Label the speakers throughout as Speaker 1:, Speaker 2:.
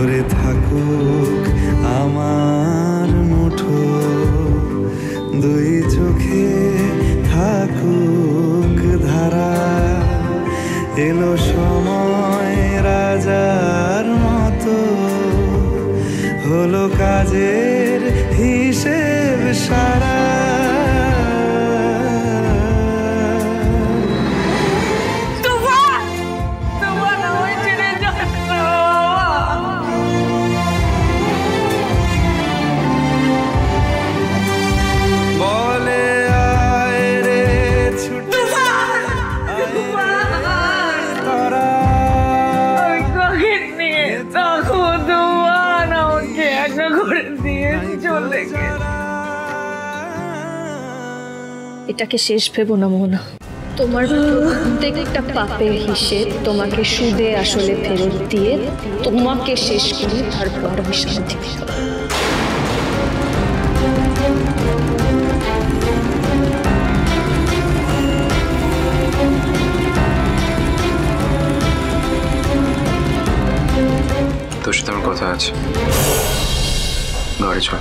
Speaker 1: ভরে থাকুক আমার মুঠো, দুই চোখে থাকুক ধারা, এলো সময় রাজার মতো, হলো কাজের হিসেব সারা।
Speaker 2: এটাকে শেষ ভেবো না মোহনা। তোমার প্রত্যেকটা পাপের হিসেব তোমাকে সুদে আসলে ফেরত দিয়ে তোমাকে শেষ করি, তারপর আমি শান্তি পাবো।
Speaker 3: তোর সাথে আমার কথা আছে, ঘরে চল।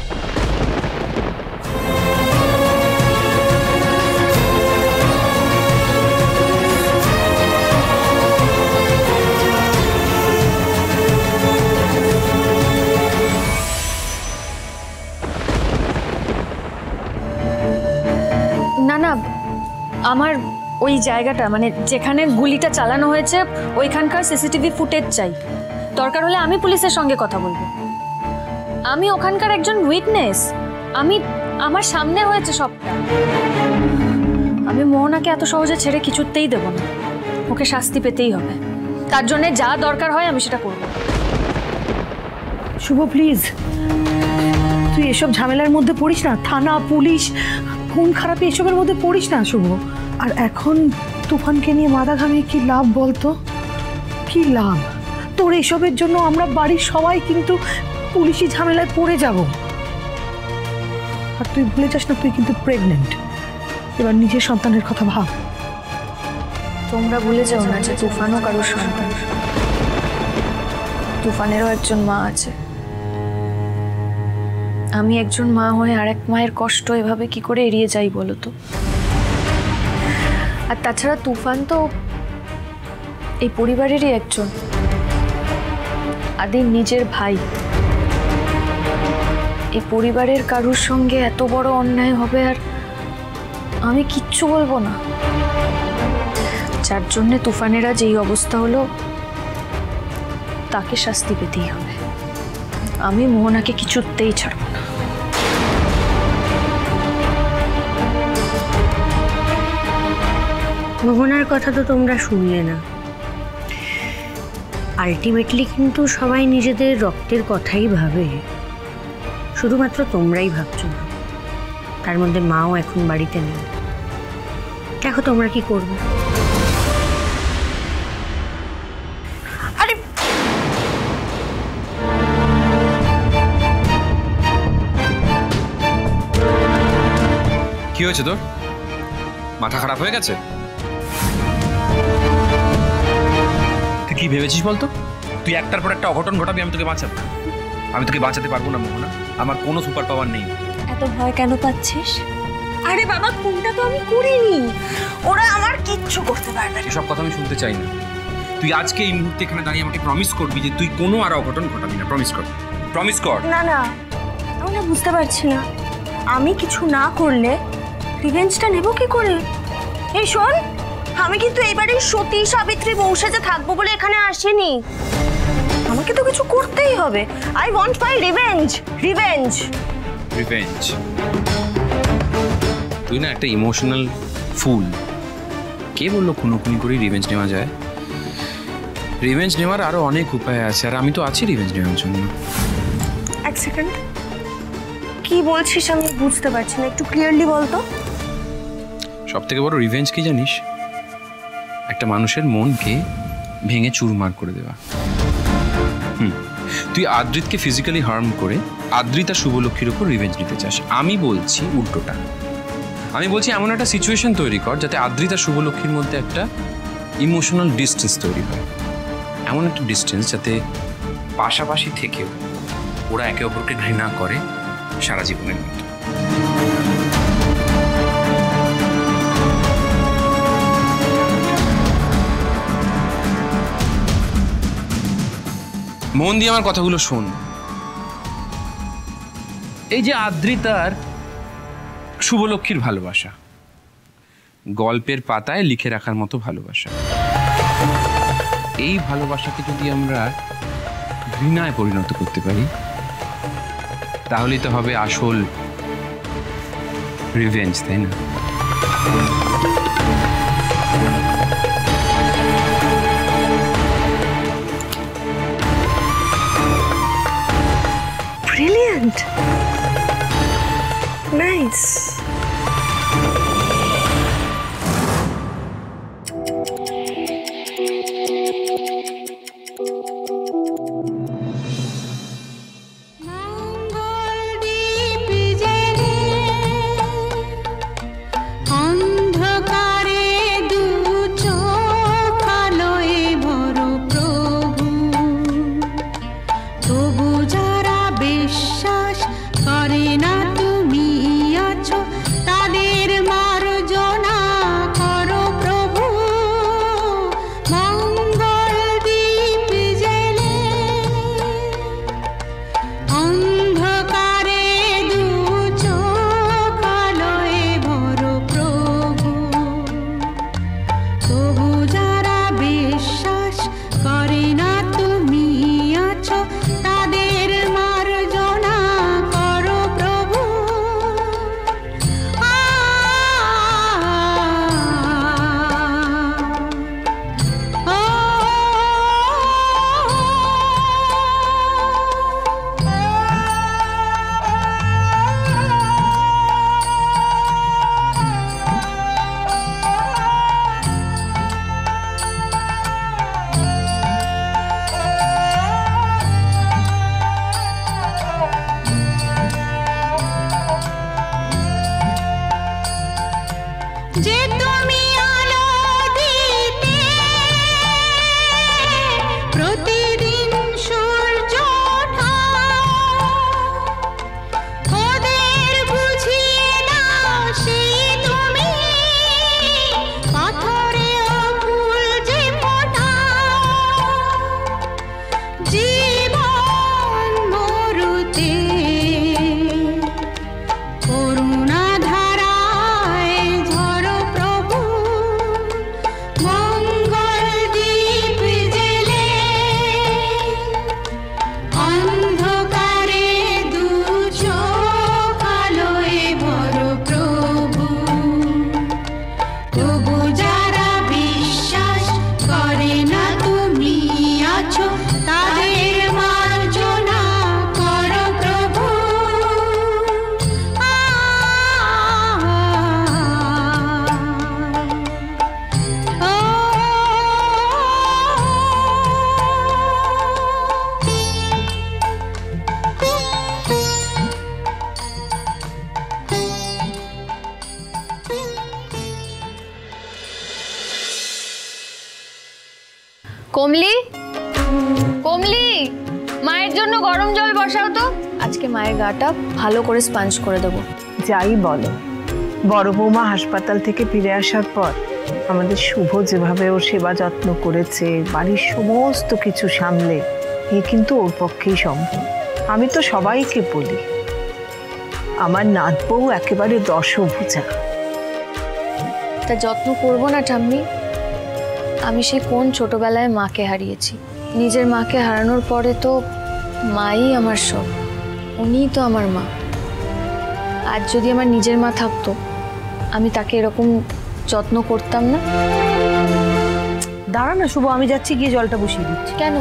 Speaker 2: না না, আমার ওই জায়গাটা মানে যেখানে গুলিটা চালানো হয়েছে ওইখানকার সিসিটিভি ফুটেজ চাই। দরকার হলে আমি পুলিশের সঙ্গে কথা বলবো। আমি ওখানকার একজন উইটনেস, আমার সামনে হয়েছে সবটা। আমি মোহনাকে এত সহজে ছেড়ে কিছুতেই দেব না, ওকে শাস্তি পেতেই হবে। তার জন্য যা দরকার হয় আমি সেটা করব।
Speaker 4: শুভ প্লিজ, তুই এসব ঝামেলার মধ্যে পড়িস না। থানা, পুলিশ, খুন খারাপি এসবের মধ্যে পড়িস না শুভ। আর এখন তুফানকে নিয়ে মাথা ঘামিয়ে কি লাভ বলতো? কি লাভ তোর এসবের জন্য? আমরা বাড়ির সবাই কিন্তু পুলিশি ঝামেলায় পড়ে যাব। আর তুই ভুলে যাস না, তুই কিন্তু প্রেগনেন্ট। এবার নিজের সন্তানের কথা ভাব।
Speaker 2: তোমরা ভুলে যাও না যে তুফানও কারোর সন্তান, তুফানেরও একজন মা আছে। আমি একজন মা হয়ে আরেক মায়ের কষ্ট এভাবে কি করে এড়িয়ে যাই বলো তো? আর তাছাড়া তুফান তো এই পরিবারেরই একজন, আদির নিজের ভাই। এই পরিবারের কারুর সঙ্গে এত বড় অন্যায় হবে আর আমি কিচ্ছু বলবো না? যার জন্যে তুফানেরা যেই অবস্থা হলো তাকে শাস্তি পেতেই হবে। আমি মোহনাকে কিছুতেই ছাড়বো না।
Speaker 5: মোহনার কথা তো তোমরা শুনলে না। আলটিমেটলি কিন্তু সবাই নিজেদের রক্তের কথাই ভাবে, শুধুমাত্র তোমরাই ভাবছো না। তার মধ্যে মাও এখন বাড়িতে নেই। দেখো তোমরা কি করবে।
Speaker 4: আরে
Speaker 3: কি হয়েছে তোর? মাথা খারাপ হয়ে গেছে? তুই কি ভেবেছিস বলতো? তুই একটার পর একটা অঘটন ঘটাবি, আমি তোকে বাঁচাবো? আমি তোকে বাঁচাতে পারবো না মোহনা, আমার কোনো সুপার পাওয়ার নেই।
Speaker 5: এত ভয় কেন পাচ্ছিস? আরে বাবা, কোনটা তো আমি করিনি, ওরা আমার কিচ্ছু করতে পারবে না।
Speaker 3: এসব কথা আমি শুনতে চাই না। তুই আজকে এই মুহূর্তে এখানে দাঁড়িয়ে আমাকে প্রমিস করবি যে তুই কোনো আর অঘটন ঘটাবি না। প্রমিস কর, প্রমিস কর।
Speaker 5: না না, আমি না বুঝতে পারছি না, আমি কিছু না করলে রিভেঞ্জটা নেব কি করে? এই শোন, আমি কিন্তু এবারে সতী সাবিত্রী বউ সেজে থাকবো বলে এখানে আসিনি। আমাকে তো কিছু করতেই হবে। I want my revenge. Revenge
Speaker 3: revenge? তুই না একটা ইমোশনাল ফুল। কে বললো খুনোখুনি করে রিভেঞ্জ নেওয়া যায়? রিভেঞ্জ নেওয়ার আরো অনেক উপায় আছে, আর আমি তো আছি রিভেঞ্জ নেওয়ার জন্য।
Speaker 5: এক সেকেন্ড, কি বলছিস আমি বুঝতে পারছি না, একটু ক্লিয়ারলি বলতো।
Speaker 3: সব থেকে বড় রিভেঞ্জ কি জানিস? একটা মানুষের মনকে ভেঙে চুরমার করে দেওয়া। তুই আদ্রিতকে ফিজিক্যালি হার্ম করে আদ্রিত আর শুভলক্ষ্মীর উপর রিভেঞ্জ নিতে চাস। আমি বলছি উল্টোটা। আমি বলছি এমন একটা সিচুয়েশন তৈরি কর যাতে আদ্রিত আর শুভলক্ষ্মীর মধ্যে একটা ইমোশনাল ডিস্টেন্স তৈরি হয়। এমন একটা ডিস্টেন্স যাতে পাশাপাশি থেকেও ওরা একে অপরকে ঘৃণা করে সারা জীবনের মতো। মন দিয়ে আমার কথাগুলো শোন। এই যে আদ্রিতার শুভলক্ষ্মীর ভালোবাসা, গল্পের পাতায় লিখে রাখার মতো ভালোবাসা, এই ভালোবাসাকে যদি আমরা ঘৃণায় পরিণত করতে পারি তাহলেই তো হবে আসল রিভেঞ্জ, তাই না?
Speaker 5: Brilliant. Nice.
Speaker 2: কমলি, কমলি, মায়ের জন্য গরম জল বসাও তো। আজকে মায়ের গাটা ভালো করে স্পঞ্জ করে দেবো।
Speaker 4: যাই বলো, বড় বৌমা হাসপাতাল থেকে ফিরে আসার পর আমাদের শুভ যেভাবে ওর সেবা যত্ন করেছে, বাড়ির সমস্ত কিছু সামলে, এ কিন্তু ওর পক্ষেই সম্ভব। আমি তো সবাইকে বলি, আমার নাত বউ একেবারে দশভুজা।
Speaker 2: তা যত্ন করবো না ঠাম্মি? আমি সেই কোন ছোটবেলায় মাকে হারিয়েছি। নিজের মাকে হারানোর পরে তো মাই আমার সব, উনিই তো আমার মা। আজ যদি আমার নিজের মা থাকতো, আমি তাকে এরকম যত্ন করতাম না।
Speaker 4: দাঁড়া না শুভ, আমি যাচ্ছি, গিয়ে জলটা বসিয়ে দিচ্ছি।
Speaker 2: কেন?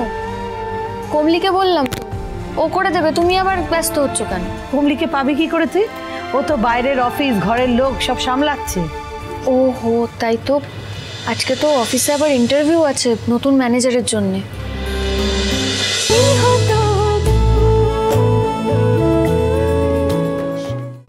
Speaker 2: কমলিকে বললাম তো, ও করে দেবে, তুমি আবার ব্যস্ত হচ্ছ কেন?
Speaker 4: কমলিকে পাবি কি করে তুই? ও তো বাইরের অফিস, ঘরের লোক সব সামলাচ্ছে।
Speaker 2: ও হো, তাই তো। আজকে তো অফিসে আবার ইন্টারভিউ আছে নতুন ম্যানেজারের জন্যে।